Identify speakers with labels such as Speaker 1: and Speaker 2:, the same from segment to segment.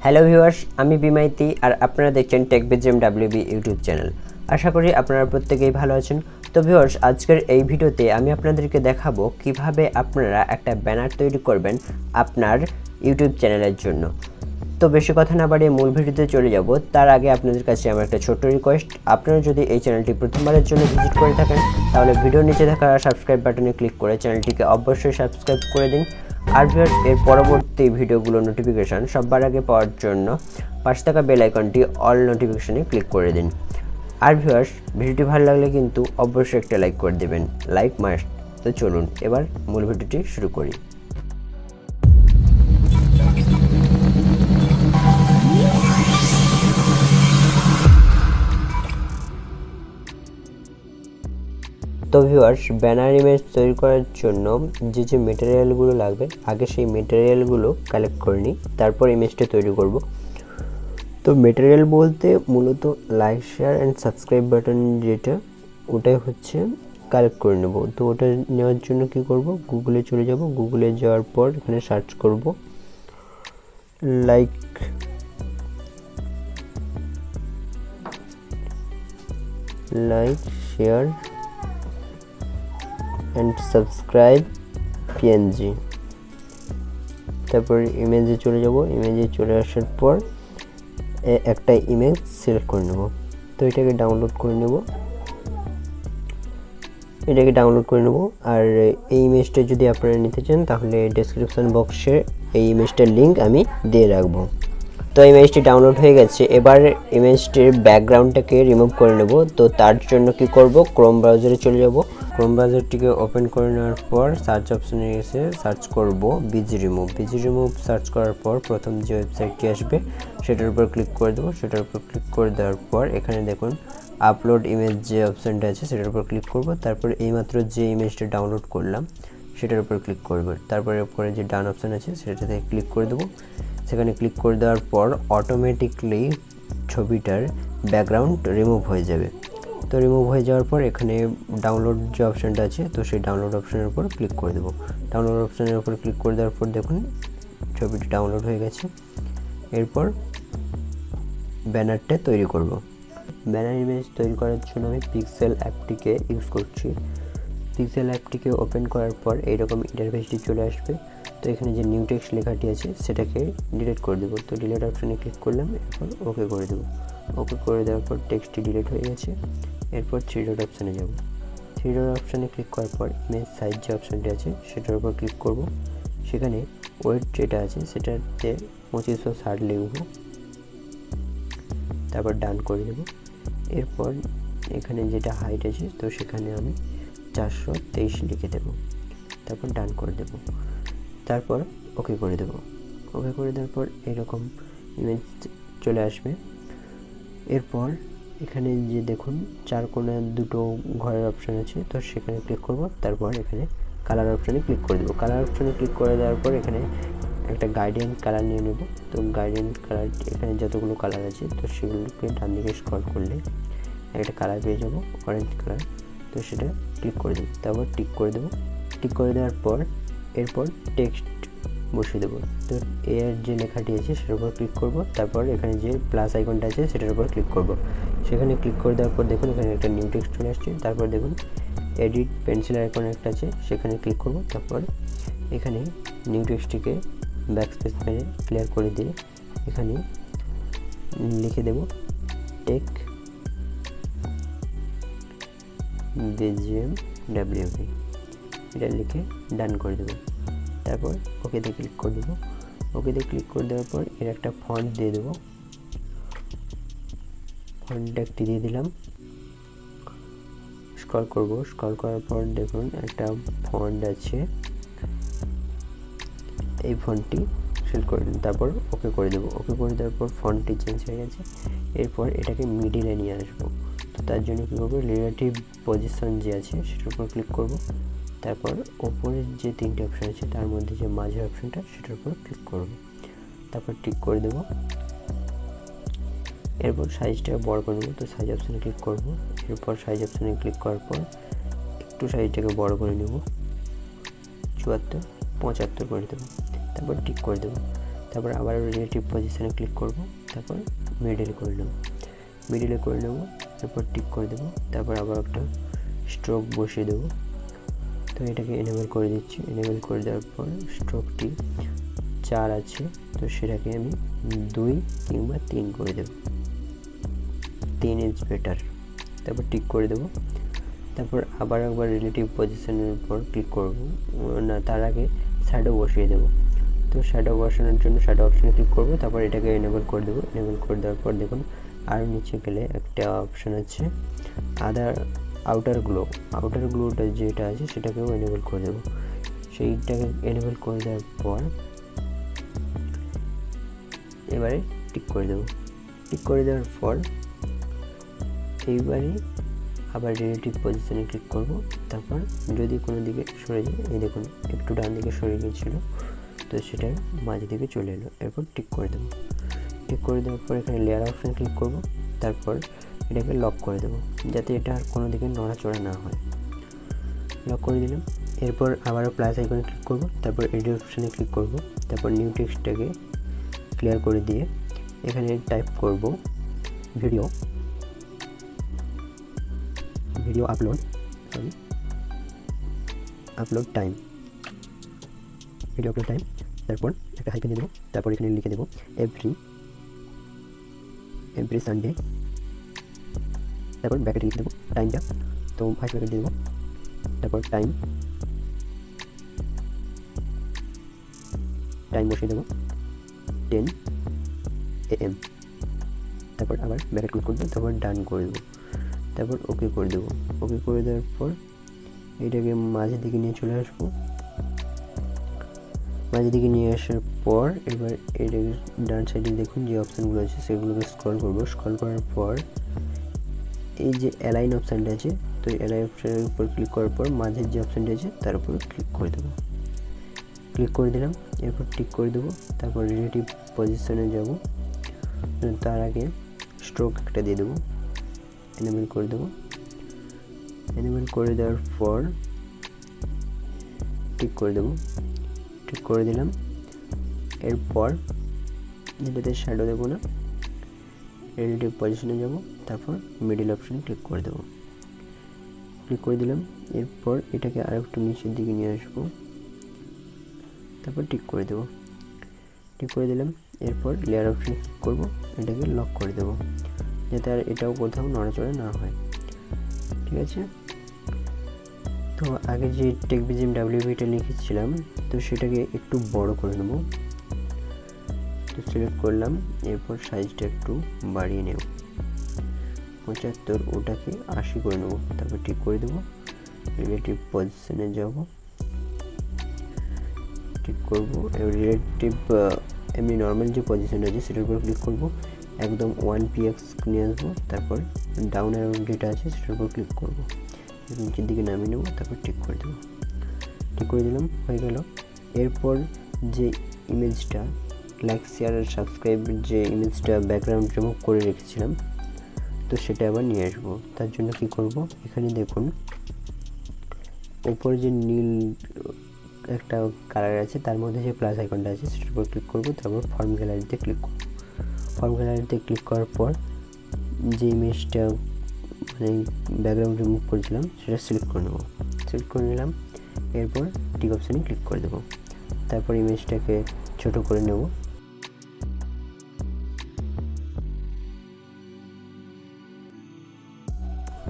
Speaker 1: Hello viewers, আমি বিমাইতি আর আপনারা দেখছেন techbgmwb ইউটিউব চ্যানেল। আশা করি আপনারা প্রত্যেকেই ভালো আছেন। তো ভিউয়ার্স, আজকের এই ভিডিওতে আমি আপনাদেরকে দেখাবো কিভাবে আপনারা একটা ব্যানার তৈরি করবেন আপনার ইউটিউব চ্যানেলের জন্য। তো বেশি কথা না বাড়িয়ে মূল ভিডিওতে চলে যাব। তার আগে আপনাদের কাছে আমার একটা ছোট্ট রিকোয়েস্ট, আপনারা যদি এই চ্যানেলটি প্রথমবারের জন্য ভিজিট করে থাকেন তাহলে ভিডিওর নিচে থাকা সাবস্ক্রাইব বাটনে ক্লিক করে চ্যানেলটিকে অবশ্যই সাবস্ক্রাইব করে দিন। আর ভিউয়ার্স, এর পরবর্তী ভিডিওগুলো নোটিফিকেশন সবার আগে পাওয়ার জন্য পাশে থাকা বেল আইকনটি অল নোটিফিকেশনে ক্লিক করে দিন। আর ভিউয়ার্স, ভিডিওটি ভালো লাগলে কিন্তু অবশ্যই একটা লাইক করে দেবেন, লাইক মাস্ট। তো চলুন এবার মূল ভিডিওটি শুরু করি। তো ভিউয়ার্স, ব্যানার ইমেজ তৈরি করার জন্য যে মেটেরিয়ালগুলো লাগবে আগে সেই মেটেরিয়ালগুলো কালেক্ট করে নিই, তারপর ইমেজটা তৈরি করব। তো মেটেরিয়াল বলতে মূলত like, share and subscribe button যেটা, ওটাই হচ্ছে কালেক্ট করে নেব। তো ওটা নেওয়ার জন্য কি করব, গুগলে চলে যাব। গুগলে যাওয়ার পর এখানে সার্চ করব like share and subscribe PNG। তারপর ইমেজে চলে যাব। ইমেজে চলে আসার পর একটা ইমেজ সিলেক্ট করে নেব। তো এটাকে ডাউনলোড করে নেব। আর এই ইমেজটা যদি আপনারা নিতে চান তাহলে ডেসক্রিপশন বক্সে এই ইমেজটার লিঙ্ক আমি দিয়ে রাখবো। তো ইমেজটি ডাউনলোড হয়ে গেছে। এবার ইমেজটির ব্যাকগ্রাউন্ডটাকে রিমুভ করে নেব। তো তার জন্য কি করব, ক্রোম ব্রাউজারে চলে যাব। ক্রোম ব্রাউজারটিকে ওপেন করে নেওয়ার পর সার্চ অপশনে এসে সার্চ করব BGMWB। BGMWB সার্চ করার পর প্রথম যে ওয়েবসাইটটি আসবে সেটার উপর ক্লিক করে দেবো। সেটার উপর ক্লিক করে দেওয়ার পর এখানে দেখুন আপলোড ইমেজ যে অপশানটা আছে সেটার উপর ক্লিক করব। তারপর এইমাত্র যে ইমেজটা ডাউনলোড করলাম সেটার উপর ক্লিক করব। তারপরে উপরে যে ডান অপশান আছে সেটাতে ক্লিক করে দেবো। সেখানে ক্লিক করে দেওয়ার পর অটোমেটিকলি ছবিটার ব্যাকগ্রাউন্ড রিমুভ হয়ে যাবে। তো রিমুভ হয়ে যাওয়ার পর এখানে ডাউনলোড যে অপশানটা আছে তো সেই ডাউনলোড অপশানের উপর ক্লিক করে দেবো। ডাউনলোড অপশানের উপর ক্লিক করে দেওয়ার পর দেখুন ছবিটি ডাউনলোড হয়ে গেছে। এরপর ব্যানারটা তৈরি করব। ব্যানার ইমেজ তৈরি করার জন্য আমি পিক্সেল অ্যাপটিকে ইউজ করছি। পিক্সেল অ্যাপটিকে ওপেন করার পর এইরকম ইন্টারফেসটি চলে আসবে। তো এখানে যে নিউ টেক্সট লেখাটি আছে সেটাকে ডিলিট করে দেবো। তো ডিলিট অপশানে ক্লিক করলাম, এরপর ওকে করে দেবো। ওকে করে দেওয়ার পর টেক্সটটি ডিলিট হয়ে গেছে। এরপর 3 ডট অপশানে যাব। 3 ডট অপশানে ক্লিক করার পর ইমেজ সাইজ যে অপশানটি আছে সেটার উপর ক্লিক করব। সেখানে ওয়েট যেটা আছে সেটাতে 2560 লিখব। তারপর ডান করে দেব। এরপর এখানে যেটা হাইট আছে তো সেখানে আমি 423 লিখে দেব। তারপর ডান করে দেব। তারপর ওকে করে দেব। ওকে করে দেওয়ার পর এরকম ইমেজ চলে আসবে। এরপর এখানে যে দেখুন 4 কোণে 2টো ঘরের অপশান আছে তো সেখানে ক্লিক করব। তারপর এখানে কালার অপশানে ক্লিক করে দেবো। কালার অপশানে ক্লিক করে দেওয়ার পর এখানে একটা গাইডেন্স কালার নিয়ে নেব। তো গাইডেন্স কালার এখানে যতগুলো কালার আছে তো সেগুলোকে ডান দিকে স্ক্রল করলে একটা কালার পেয়ে যাব, অরেঞ্জ কালার। তো সেটা ক্লিক করে দেবো। তারপর টিক করে দেবো। টিক করে দেওয়ার পর এরপর টেক্সট বসিয়ে দেবো। তো এর যে লেখাটি আছে সেটার উপর ক্লিক করব। তারপর এখানে যে প্লাস আইকনটা আছে সেটার উপর ক্লিক করব। সেখানে ক্লিক করে দেওয়ার পর দেখুন এখানে একটা নিউ টেক্সট চলে আসছে। তারপর দেখুন এডিট পেন্সিল আইকন একটা আছে, সেখানে ক্লিক করব। তারপর এখানে নিউ টেক্সটটিকে ব্যাকস্পেস মেরে ক্লিয়ার করে দিয়ে এখানে লিখে দেব techbgmwb। এটা লিখে ডান করে দেবো। তারপর ওকেতে ক্লিক করে দেবো। ওকেতে ক্লিক করে দেওয়ার পর এর একটা ফন্ট দিয়ে দেবো। ফন্ট একটি দিয়ে দিলাম। স্ক্রল করব। স্ক্রল করার পর দেখুন একটা ফন্ট আছে, এই ফন্টটি সিলেক্ট করে দিন। তারপর ওকে করে দেবো। ওকে করে দেওয়ার পর ফন্টটি চেঞ্জ হয়ে গেছে। এরপর এটাকে মিডিলে নিয়ে আসবো। তো তার জন্য কী করবো, রিলেটিভ পজিশন যে আছে সেটার উপর ক্লিক করব। তারপর ওপরের যে 3টে অপশান আছে তার মধ্যে যে মাঝের অপশানটা সেটার উপর ক্লিক করব। তারপর টিক করে দেব। এরপর সাইজটা বড় করে নেব। তো সাইজ অপশানে ক্লিক করব। এরপর সাইজ অপশানে ক্লিক করার পর একটু সাইজটাকে বড় করে নেব, 74 75 করে দেবো। তারপর টিক করে দেবো। তারপর আবার রিলেটিভ পজিশনে ক্লিক করব, তারপর মিডলে করে নেব, তারপর টিক করে দেবো, তারপর আবার একটা স্ট্রোক বসিয়ে দেবো। তো এটাকে এনেবল করে দিচ্ছি। এনেবল করে দেওয়ার পর স্ট্রোকটি 4 আছে, তো সেটাকে আমি 2 কিংবা 3 করে দেব, 3 ইজ বেটার। তারপর টিক করে দেবো। তারপর আবার একবার রিলেটিভ পজিশনের উপর ক্লিক করব, না তার আগে শ্যাডো বসিয়ে দেবো। তো শ্যাডো বসানোর জন্য শ্যাডো অপশানে ক্লিক করব, তারপর এটাকে এনেবল করে দেবো। এনেবল করে দেওয়ার পর দেখুন আরও নিচে গেলে একটা অপশান আছে আউটার গ্লোটা যেটা আছে সেটাকেও এনেবল করে দেবো। সেইটাকে এনেবল করে দেওয়ার পর এবারে টিক করে দেবো। টিক করে দেওয়ার পর এইবারে আবার রিলেটিভ পজিশনে ক্লিক করব, তারপর যদি কোনো দিকে সরে যায়, এই দেখুন একটু ডান দিকে সরে গিয়েছিলো, তো সেটা মাঝে দিকে চলে এলো। এরপর টিক করে দেবো। টিক করে দেওয়ার পর এখানে লেয়ার অপশানে ক্লিক করব, তারপর এটাকে লক করে দেবো যাতে এটা আর কোনো দিকে নড়াচড়া না হয়। লক করে দিলাম। এরপর আবারও প্লাস আইকনে ক্লিক করব, তারপর এডিট অপশানে ক্লিক করব, তারপর নিউ টেক্সটটাকে ক্লিয়ার করে দিয়ে এখানে টাইপ করব ভিডিও আপলোড টাইম, তারপর একটা হাইফেন দিয়ে দেবো, তারপর এখানে লিখে দেবো এভরি সানডে, তারপর ব্র্যাকেটে লিখে দেবো টাইমটা, তো 5 ব্র্যাকেট দিয়ে দেবো, তারপর টাইম বসিয়ে দেবো 10 AM, তারপর আবার ব্র্যাকেট ক্লিক করবো, তারপর ডান করে দেবো, তারপর ওকে করে দেবো। ওকে করে দেওয়ার পর এটাকে মাঝের দিকে নিয়ে চলে আসবো। মাঝের দিকে নিয়ে আসার পর এবার এটাকে ডান সাইডে দেখুন যে অপশানগুলো আছে সেগুলোকে স্ক্রল করবো। স্ক্রল করার পর এই যে অ্যালাইন অপশানটা আছে, তো অ্যালাইন অপশানের উপর ক্লিক করার পর মাঝের যে অপশানটা আছে তার উপর ক্লিক করে দেবো। ক্লিক করে দিলাম, এরপর টিক করে দেবো, তারপর রিলেটিভ পজিশনে যাব, তার আগে স্ট্রোক একটা দিয়ে দেবো, এনেবল করে দেবো। এনেবল করে দেওয়ার পর টিক করে দেবো, টিক করে দিলাম। এরপর যেটাতে শ্যাডো দেবো না, রিলেটিভ পজিশনে যাব, তারপর মিডল অপশানে ক্লিক করে দেবো। ক্লিক করে দিলাম। এরপর এটাকে আর একটু নিচের দিকে নিয়ে আসবো, তারপর টিক করে দেবো। টিক করে দিলাম। এরপর লেয়ার অপশানে ক্লিক করবো, এটাকে লক করে দেবো যাতে আর এটাও কোথাও নড়াচড়া না হয়। ঠিক আছে, তো আগে যে techbgmwbটা লিখেছিলাম তো সেটাকে একটু বড় করে নেব। তো সিলেক্ট করলাম, এরপর সাইজটা একটু বাড়িয়ে নেব, 75, ওটাকে 80 করে নেব, তারপর ঠিক করে দেবো। রিলেটিভ পজিশনে যাব, ঠিক করবো। রিলেটিভ এমনি নর্মাল যে পজিশন আছে সেটার উপর ক্লিক করবো, একদম 1px নিয়ে আসবো, তারপর ডাউন অ্যারো যেটা আছে সেটার উপর ক্লিক করবো, নিচের দিকে নামিয়ে নেবো, তারপর ঠিক করে দেবো। ঠিক করে দিলাম, হয়ে গেল। এরপর যে ইমেজটা লাইক শেয়ার আর সাবস্ক্রাইব যে ইমেজটা ব্যাকগ্রাউন্ড রিমুভ করে রেখেছিলাম, তো সেটা আবার নিয়ে আসবো। তার জন্য কি করব, এখানে দেখুন উপর যে নীল একটা কালার আছে তার মধ্যে যে প্লাস আইকনটা আছে সেটার উপর ক্লিক করব, তারপর ফর্ম গ্যালারিতে ক্লিক করব। ফর্ম গ্যালারিতে ক্লিক করার পর যে ইমেজটা মানে ব্যাকগ্রাউন্ড রিমুভ করেছিলাম সেটা সিলেক্ট করে নেব। সিলেক্ট করে নিলাম, এরপর টিক অপশানে ক্লিক করে দেবো, তারপর ইমেজটাকে ছোট করে নেব।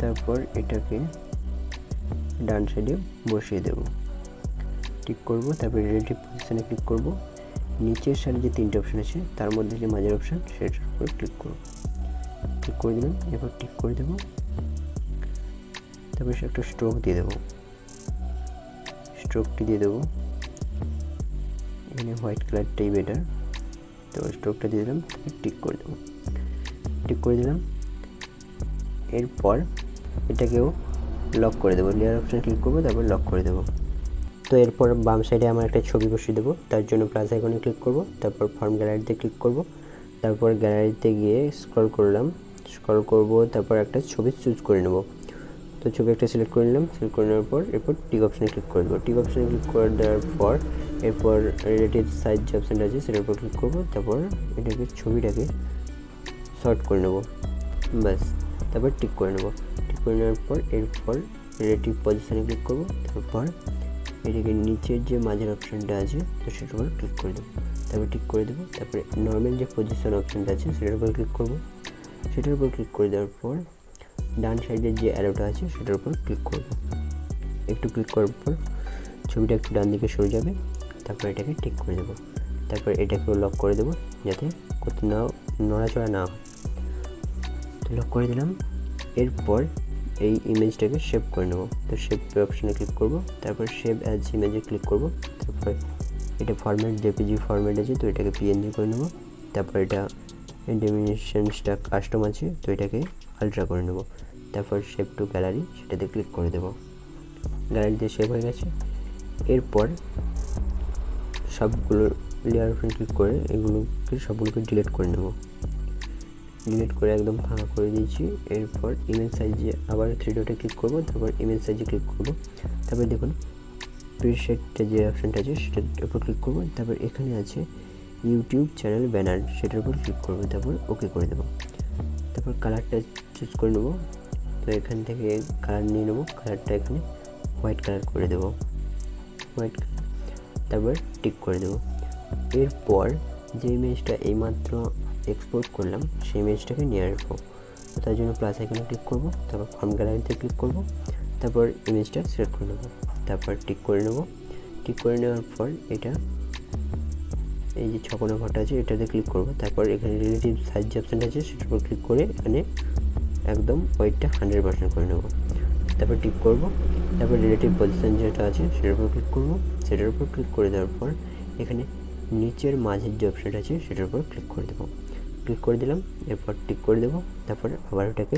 Speaker 1: তারপর এটাকে ডান সাইডে বসিয়ে দেব, টিক করব, তারপর রিলেটিভ পজিশনে ক্লিক করব। নিচের সাইডে যে 3টে অপশান আছে তার মধ্যে যে মাঝের অপশান সেটার উপর ক্লিক করব। ক্লিক করে দিলাম, এরপর টিক করে দেবো, তারপর সে একটা স্ট্রোক দিয়ে দেবো। স্ট্রোকটি দিয়ে দেবো, এখানে হোয়াইট কালারটাই বেটার, তো স্ট্রোকটা দিয়ে দিলাম, টিক করে দেবো। টিক করে দিলাম। এরপর এটাকেও লক করে দেবো, লেয়ার অপশানে ক্লিক করবো, তারপর লক করে দেবো। তো এরপর বাম সাইডে আমার একটা ছবি বসিয়ে দেবো, তার জন্য প্লাস আইকনে ক্লিক করব, তারপর ফর্ম গ্যালারিতে ক্লিক করব, তারপর গ্যালারিতে গিয়ে স্ক্রল করব, তারপর একটা ছবি চুজ করে নেব। তো ছবি একটা সিলেক্ট করে নিলাম, সিলেক্ট করে নেওয়ার পর এরপর টিক অপশানে ক্লিক করে দেবো। টিক অপশানে ক্লিক করে দেওয়ার পর এরপর রিলেটিভ সাইজ যে অপশানটা আছে সেটার উপর ক্লিক করবো, তারপর এটাকে ছবিটাকে শর্ট করে নেব, ব্যাস। তারপর টিক করে নেব, টিক করে নেওয়ার পর এরপর রিলেটিভ পজিশানে ক্লিক করব, তারপর এটাকে নিচের যে মাঝের অপশানটা আছে তো সেটার উপর ক্লিক করে দেবো, তারপর টিক করে দেবো। তারপরে নর্মাল যে পজিশন অপশানটা আছে সেটার উপর ক্লিক করব, সেটার উপর ক্লিক করে দেওয়ার পর ডান সাইডের যে অ্যারোটা আছে সেটার উপর ক্লিক করব, একটু ক্লিক করার পর ছবিটা একটু ডান দিকে সরে যাবে, তারপর এটাকে টিক করে দেবো, তারপর এটাকেও লক করে দেবো যাতে কোথাও নড়াচড়া না হয়, তো লক করে দিলাম। এরপর এই ইমেজটাকে সেভ করে নেব, তো সেভ অপশানে ক্লিক করব, তারপর সেভ অ্যাজ ইমেজে ক্লিক করব, তারপর এটা ফরম্যাট জেপিজি ফরম্যাট আছে তো এটাকে পিএনজি করে নেব, তারপর এটা ডেমিনেশনসটা কাস্টম আছে তো এটাকে আলট্রা করে নেব, তারপর সেভ টু গ্যালারি সেটাতে ক্লিক করে দেবো, গ্যালারিতে সেভ হয়ে গেছে। এরপর সবগুলো লেয়ার উপরে ক্লিক করে এগুলোকে সবগুলোকে ডিলিট করে নেব, ডিলিট করে একদম ফাঁকা করে দিয়েছি। এরপর ইমেজ সাইজে আবার 3 ডটে ক্লিক করব, তারপর ইমেজ সাইজে ক্লিক করব, তারপর দেখুন প্রিসেটটা যে অপশানটা আছে সেটার উপর ক্লিক করব, তারপর এখানে আছে ইউটিউব চ্যানেল ব্যানার সেটার উপর ক্লিক করব, তারপর ওকে করে দেবো, তারপর কালারটা চুজ করে নেব, তো এখান থেকে কালার নিয়ে নেব, কালারটা এখানে হোয়াইট কালার করে দেবো, হোয়াইট কালার, তারপর টিক করে দেবো। এরপর যে ইমেজটা এইমাত্র এক্সপোর্ট করলাম সেই ইমেজটাকে নিয়ে আসবো, তার জন্য প্লাস আইকনে ক্লিক করব, তারপর ফর্ম গ্যালারিতে ক্লিক করব, তারপর ইমেজটা সিলেক্ট করে নেব, তারপর টিক করে নেব, টিক করে নেওয়ার পর এটা এই যে ছকোনা ঘরটা আছে এটাতে ক্লিক করব, তারপর এখানে রিলেটিভ সাইজ যে অপশানটা আছে সেটার উপর ক্লিক করে এখানে একদম ওয়েটটা 100% করে নেব, তারপর টিক করব, তারপর রিলেটিভ পজিশন যেটা আছে সেটার উপর ক্লিক করব, সেটার উপর ক্লিক করে দেওয়ার পর এখানে নিচের মাঝের যে অপশানটা আছে সেটার উপর ক্লিক করে দেবো, ক্লিক করে দিলাম, এরপর টিক করে দেবো, তারপর আবার ওটাকে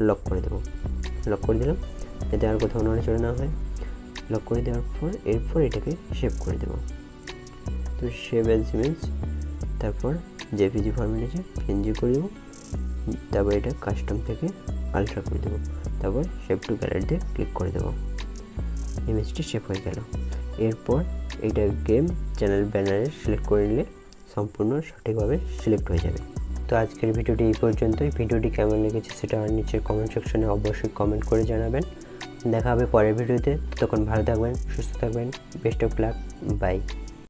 Speaker 1: লক করে দেবো, লক করে দিলাম যাতে আর কোথাও নড়াচড়া না হয়, লক করে দেওয়ার পর এরপর এটাকে সেভ করে দেবো, তো সেভ অ্যাজ ইমেজ, তারপর জেপিজি ফরম্যাট আছে পিএনজি করে দেবো, তারপর এটা কাস্টম থেকে আলট্রা করে দেবো, তারপর সেভ টু গ্যালারিতে ক্লিক করে দেবো, ইমেজটি সেভ হয়ে গেল। এরপর এইটা গেম চ্যানেল ব্যানারে সিলেক্ট করে নিলে সম্পূর্ণ সঠিকভাবে সিলেক্ট হয়ে যাবে। তো আজকের ভিডিওটি এই পর্যন্তই। ভিডিওটি কেমন লেগেছে সেটা নিচের কমেন্ট সেকশনে অবশ্যই কমেন্ট করে জানাবেন। দেখা হবে পরের ভিডিওতে, তখন ভালো থাকবেন, সুস্থ থাকবেন, বেস্ট অফ লাক, বাই।